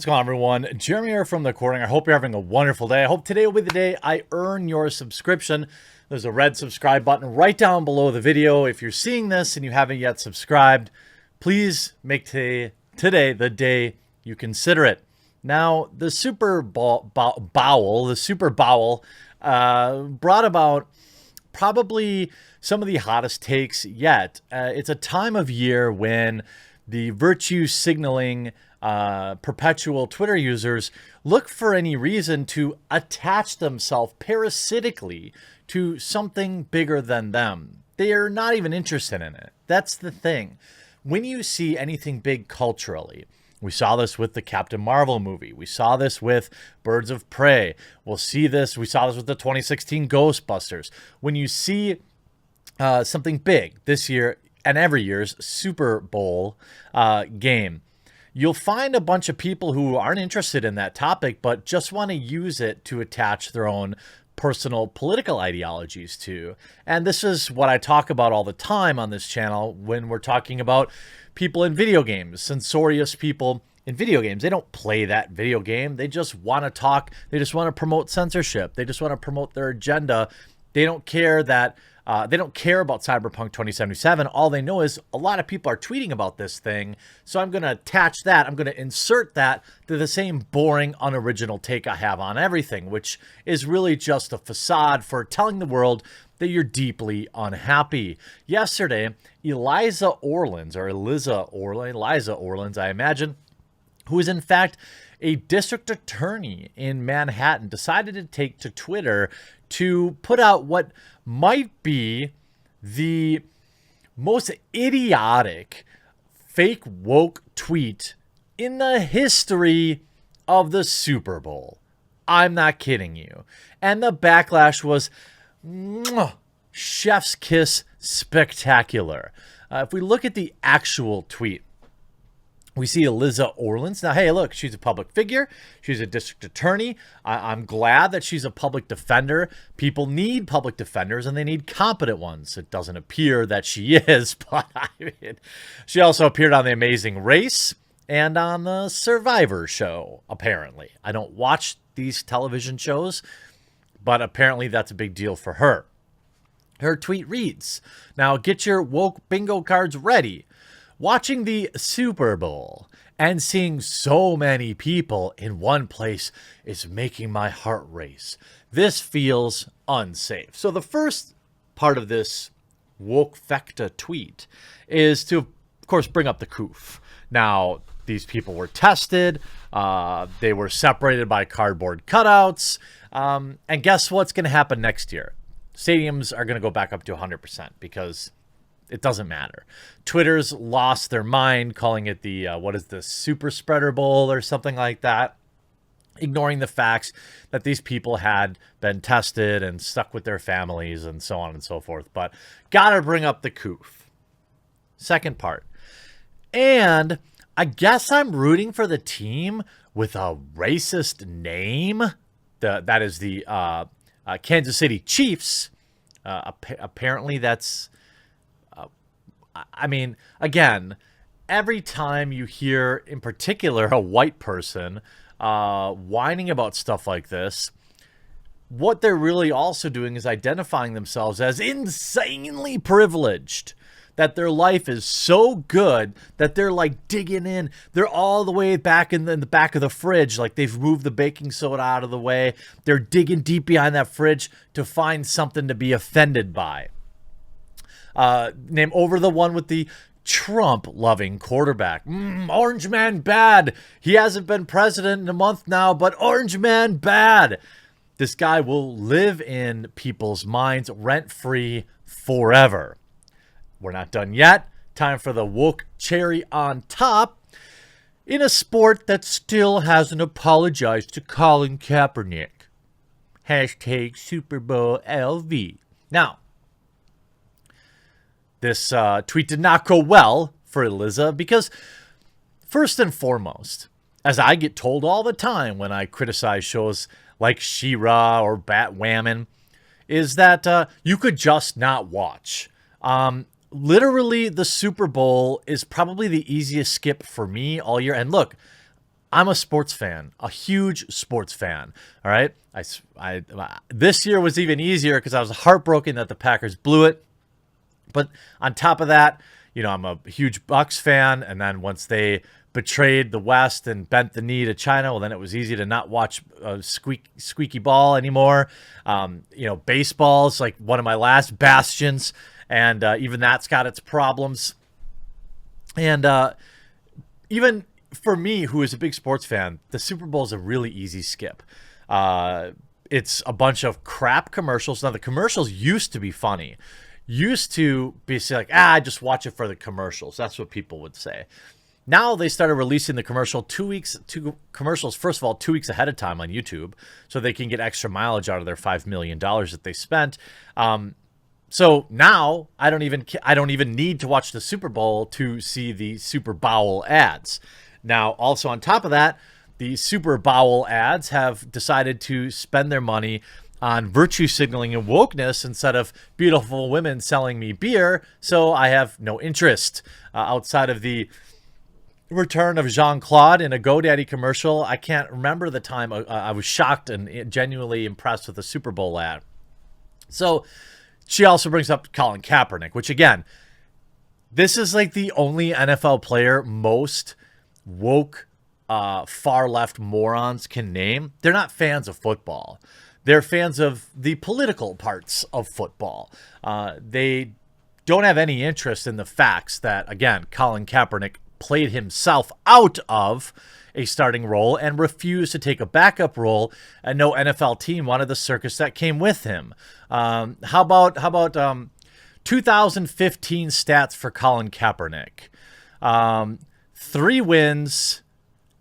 What's going on, everyone? Jeremy here from The Recording. I hope you're having a wonderful day. I hope today will be the day I earn your subscription. There's a red subscribe button right down below the video. If you're seeing this and you haven't yet subscribed, please make today the day you consider it. Now, the Super Bowl brought about probably some of the hottest takes yet. It's a time of year when the virtue signaling perpetual Twitter users look for any reason to attach themselves parasitically to something bigger than them. They are not even interested in it. That's the thing. When you see anything big culturally, we saw this with the Captain Marvel movie. We saw this with Birds of Prey. We saw this with the 2016 Ghostbusters. When you see something big this year and every year's Super Bowl game, you'll find a bunch of people who aren't interested in that topic, but just want to use it to attach their own personal political ideologies to. And this is what I talk about all the time on this channel when we're talking about people in video games, censorious people in video games. They don't play that video game. They just want to talk. They just want to promote censorship. They just want to promote their agenda. They don't care that they don't care about Cyberpunk 2077. All they know is a lot of people are tweeting about this thing. So I'm going to attach that. I'm going to insert that to the same boring, unoriginal take I have on everything, which is really just a facade for telling the world that you're deeply unhappy. Yesterday, Eliza Orlins, I imagine, who is in fact a district attorney in Manhattan, decided to take to Twitter to put out what might be the most idiotic fake woke tweet in the history of the Super Bowl. I'm not kidding you. And the backlash was chef's kiss spectacular. If we look at the actual tweet, we see Eliza Orlins. Now, hey, look, she's a public figure. She's a district attorney. I'm glad that she's a public defender. People need public defenders, and they need competent ones. It doesn't appear that she is, but I mean, she also appeared on The Amazing Race and on the Survivor show, apparently. I don't watch these television shows, but apparently that's a big deal for her. Her tweet reads, now get your woke bingo cards ready. Watching the Super Bowl and seeing so many people in one place is making my heart race. This feels unsafe. So the first part of this woke fecta tweet is to, of course, bring up the coof. Now, these people were tested. They were separated by cardboard cutouts. And guess what's going to happen next year? Stadiums are going to go back up to 100% because it doesn't matter. Twitter's lost their mind, calling it the, Super Spreader Bowl or something like that, ignoring the facts that these people had been tested and stuck with their families and so on and so forth. But gotta bring up the coof. Second part. And I guess I'm rooting for the team with a racist name. That is the Kansas City Chiefs. Apparently that's... I mean, again, every time you hear, in particular, a white person whining about stuff like this, what they're really also doing is identifying themselves as insanely privileged, that their life is so good that they're like digging in. They're all the way back in the back of the fridge, like they've moved the baking soda out of the way. They're digging deep behind that fridge to find something to be offended by. Name over the one with the Trump-loving quarterback. Orange man bad. He hasn't been president in a month now, but Orange man bad. This guy will live in people's minds rent-free forever. We're not done yet. Time for the woke cherry on top. In a sport that still hasn't apologized to Colin Kaepernick. Hashtag Super Bowl LV. Now, this tweet did not go well for Eliza because, first and foremost, as I get told all the time when I criticize shows like She-Ra or Batwoman, is that you could just not watch. Literally, the Super Bowl is probably the easiest skip for me all year. And look, I'm a sports fan, a huge sports fan. All right. This year was even easier because I was heartbroken that the Packers blew it. But on top of that, I'm a huge Bucks fan. And then once they betrayed the West and bent the knee to China, well, then it was easy to not watch squeaky ball anymore. Baseball's like one of my last bastions. And even that's got its problems. And even for me, who is a big sports fan, the Super Bowl is a really easy skip. It's a bunch of crap commercials. Now, the commercials used to be funny. Used to be like, I just watch it for the commercials. That's what people would say. Now they started releasing the two commercials, first of all, 2 weeks ahead of time on YouTube, so they can get extra mileage out of their $5 million that they spent. So now I don't even need to watch the Super Bowl to see the Super Bowl ads. Now, also on top of that, the Super Bowl ads have decided to spend their money on virtue signaling and wokeness instead of beautiful women selling me beer. So I have no interest outside of the return of Jean-Claude in a GoDaddy commercial. I can't remember the time I was shocked and genuinely impressed with the Super Bowl ad. So she also brings up Colin Kaepernick, which again, this is like the only NFL player most woke far left morons can name. They're not fans of football. They're fans of the political parts of football. They don't have any interest in the facts that, again, Colin Kaepernick played himself out of a starting role and refused to take a backup role, and no NFL team wanted the circus that came with him. How about 2015 stats for Colin Kaepernick? 3 wins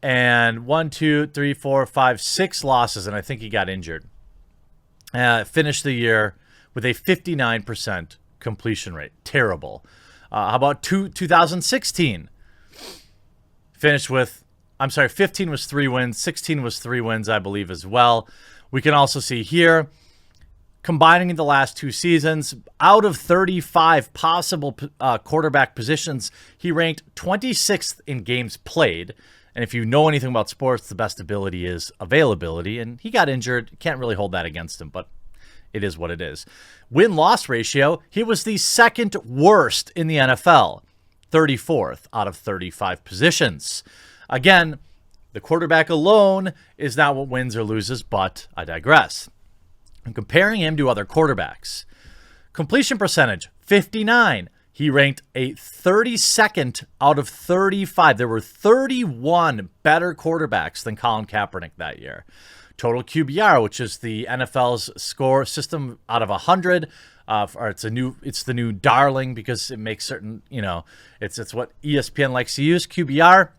and 6 losses, and I think he got injured. Finished the year with a 59% completion rate. Terrible. How about 2016? Finished with, 15 was 3 wins. 16 was 3 wins, I believe, as well. We can also see here, combining the last 2 seasons, out of 35 possible quarterback positions, he ranked 26th in games played. And if you know anything about sports, the best ability is availability. And he got injured. Can't really hold that against him, but it is what it is. Win-loss ratio, he was the second worst in the NFL, 34th out of 35 positions. Again, the quarterback alone is not what wins or loses, but I digress. I'm comparing him to other quarterbacks. Completion percentage, 59. He ranked a 32nd out of 35. There were 31 better quarterbacks than Colin Kaepernick that year. Total QBR, which is the NFL's score system out of 100. Or it's the new darling because it makes certain, it's what ESPN likes to use. QBR,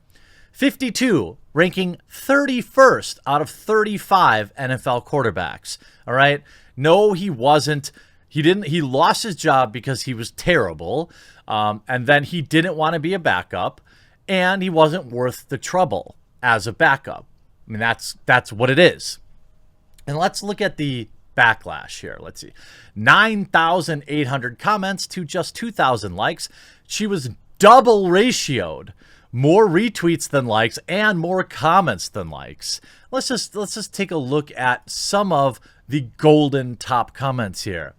52, ranking 31st out of 35 NFL quarterbacks. All right. No, he wasn't. He lost his job because he was terrible. And then he didn't want to be a backup, and he wasn't worth the trouble as a backup. I mean, that's what it is. And let's look at the backlash here. Let's see. 9,800 comments to just 2,000 likes. She was double ratioed. More retweets than likes and more comments than likes. Let's just take a look at some of the golden top comments here.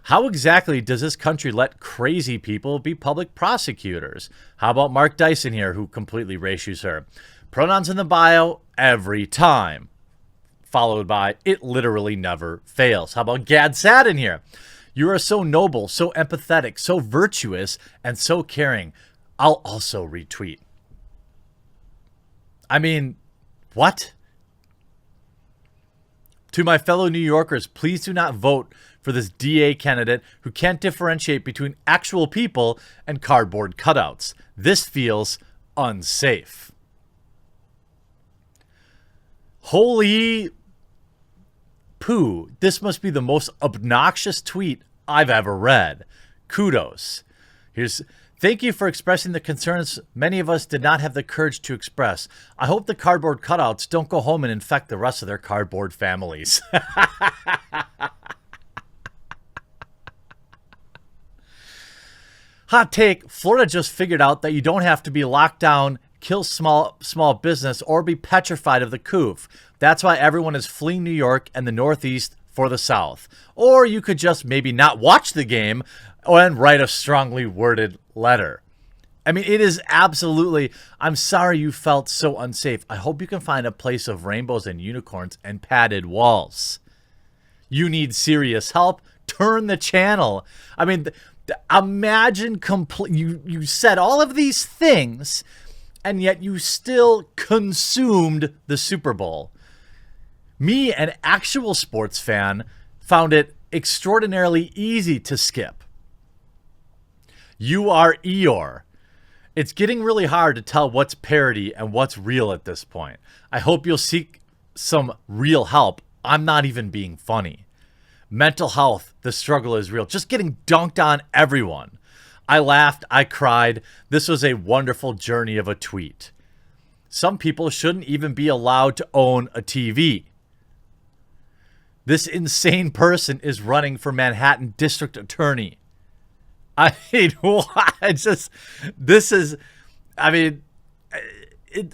How exactly does this country let crazy people be public prosecutors? How about Mark Dyson here, who completely ratios her? Pronouns in the bio every time. Followed by, it literally never fails. How about Gad Satin here? You are so noble, so empathetic, so virtuous, and so caring. I'll also retweet. I mean, what? To my fellow New Yorkers, please do not vote for this DA candidate who can't differentiate between actual people and cardboard cutouts. This feels unsafe. Holy poo. This must be the most obnoxious tweet I've ever read. Kudos. Thank you for expressing the concerns many of us did not have the courage to express. I hope the cardboard cutouts don't go home and infect the rest of their cardboard families. Hot take, Florida just figured out that you don't have to be locked down kill small business, or be petrified of the coof. That's why everyone is fleeing New York and the Northeast for the South. Or you could just maybe not watch the game and write a strongly worded letter. I mean, it is absolutely, I'm sorry you felt so unsafe. I hope you can find a place of rainbows and unicorns and padded walls. You need serious help. Turn the channel. I mean, imagine you said all of these things, and yet you still consumed the Super Bowl. Me, an actual sports fan, found it extraordinarily easy to skip. You are Eeyore. It's getting really hard to tell what's parody and what's real at this point. I hope you'll seek some real help. I'm not even being funny. Mental health, the struggle is real. Just getting dunked on everyone. I laughed, I cried. This was a wonderful journey of a tweet. Some people shouldn't even be allowed to own a TV. This insane person is running for Manhattan District Attorney. I mean,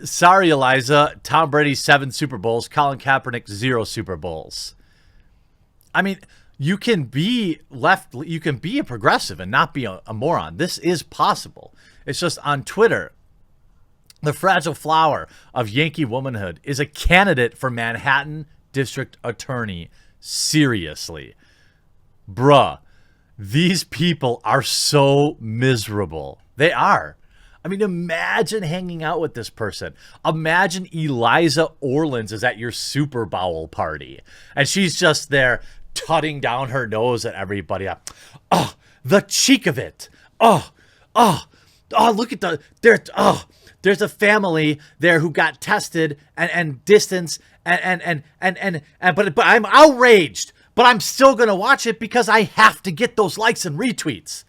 sorry, Eliza. Tom Brady, 7 Super Bowls. Colin Kaepernick, 0 Super Bowls. I mean, you can be a progressive and not be a moron. This is possible. It's just on Twitter, the fragile flower of Yankee womanhood is a candidate for Manhattan District Attorney. Seriously. Bruh. These people are so miserable. They are. I mean, imagine hanging out with this person. Imagine Eliza Orleans is at your Super Bowl party, and she's just there tutting down her nose at everybody. Oh, the cheek of it. Oh, look at there's a family there who got tested and distanced but I'm outraged. But I'm still going to watch it because I have to get those likes and retweets.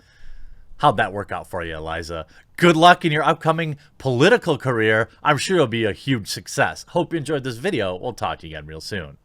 How'd that work out for you, Eliza? Good luck in your upcoming political career. I'm sure it'll be a huge success. Hope you enjoyed this video. We'll talk to you again real soon.